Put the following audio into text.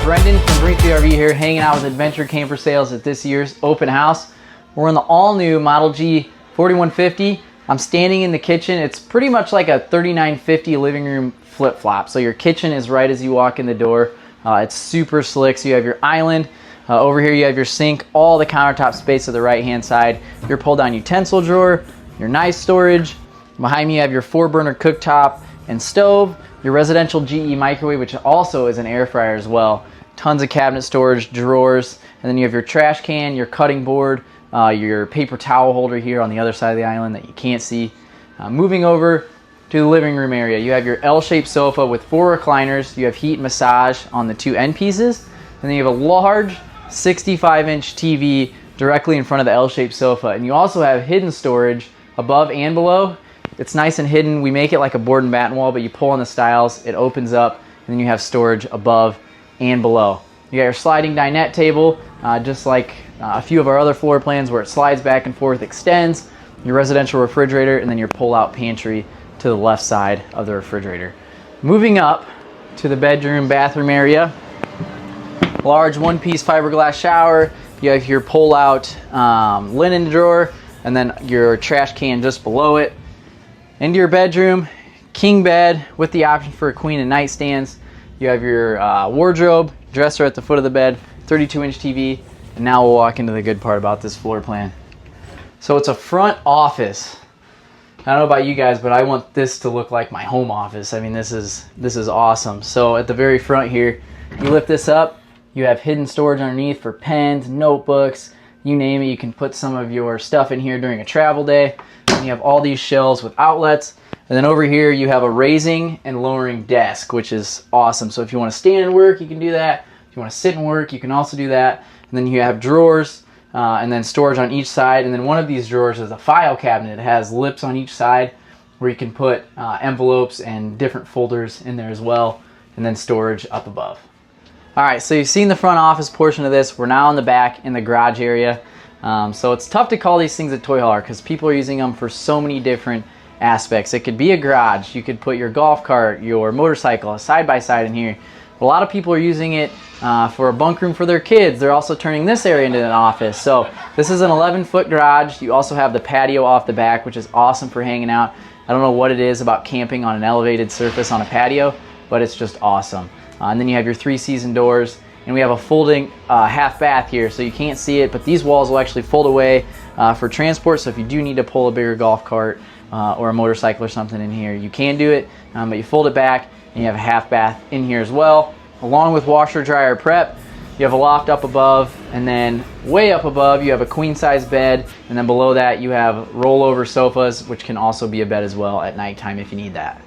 Brendan from Brinkley RV here, hanging out with Adventure Camper Sales at this year's open house. We're in the all-new Model G 4150. I'm standing in the kitchen. It's pretty much like a 3950 living room flip-flop. So your kitchen is right as you walk in the door. It's super slick. So you have your island. Over here you have your sink, all the countertop space to the right-hand side, your pull-down utensil drawer, your nice storage. Behind me you have your 4-burner cooktop and stove, your residential GE microwave, which also is an air fryer as well. Tons of cabinet storage, drawers, and then you have your trash can, your cutting board, your paper towel holder here on the other side of the island that you can't see. Moving over to the living room area, you have your L-shaped sofa with 4 recliners. You have heat and massage on the 2 end pieces, and then you have a large 65-inch TV directly in front of the L-shaped sofa, and you also have hidden storage above and below. It's nice and hidden. We make it like a board and batten wall, but you pull on the stiles, it opens up, and then you have storage above and below. You got your sliding dinette table, just like a few of our other floor plans where it slides back and forth, extends, your residential refrigerator, and then your pull-out pantry to the left side of the refrigerator. Moving up to the bedroom bathroom area, large one-piece fiberglass shower. You have your pull-out linen drawer, and then your trash can just below it. Into your bedroom, king bed with the option for a queen and nightstands. You have your wardrobe, dresser at the foot of the bed, 32-inch TV, and now we'll walk into the good part about this floor plan. So it's a front office. I don't know about you guys, but I want this to look like my home office. I mean, this is awesome. So at the very front here, you lift this up, you have hidden storage underneath for pens, notebooks, you name it. You can put some of your stuff in here during a travel day. And you have all these shelves with outlets. And then over here you have a raising and lowering desk, which is awesome. So if you want to stand and work, you can do that. If you want to sit and work, you can also do that. And then you have drawers and then storage on each side. And then one of these drawers is a file cabinet. It has lips on each side where you can put envelopes and different folders in there as well. And then storage up above. All right, so you've seen the front office portion of this. We're now in the back in the garage area. So it's tough to call these things a toy hauler because people are using them for so many different aspects. It could be a garage. You could put your golf cart, your motorcycle, a side-by-side in here. But a lot of people are using it for a bunk room for their kids. They're also turning this area into an office. So this is an 11-foot garage. You also have the patio off the back, which is awesome for hanging out. I don't know what it is about camping on an elevated surface on a patio, but it's just awesome. And then you have your 3-season doors, and we have a folding half bath here, so you can't see it, but these walls will actually fold away for transport. So if you do need to pull a bigger golf cart or a motorcycle or something in here, you can do it, but you fold it back, and you have a half bath in here as well. Along with washer dryer prep, you have a loft up above, and then way up above you have a queen size bed, and then below that you have rollover sofas, which can also be a bed as well at nighttime if you need that.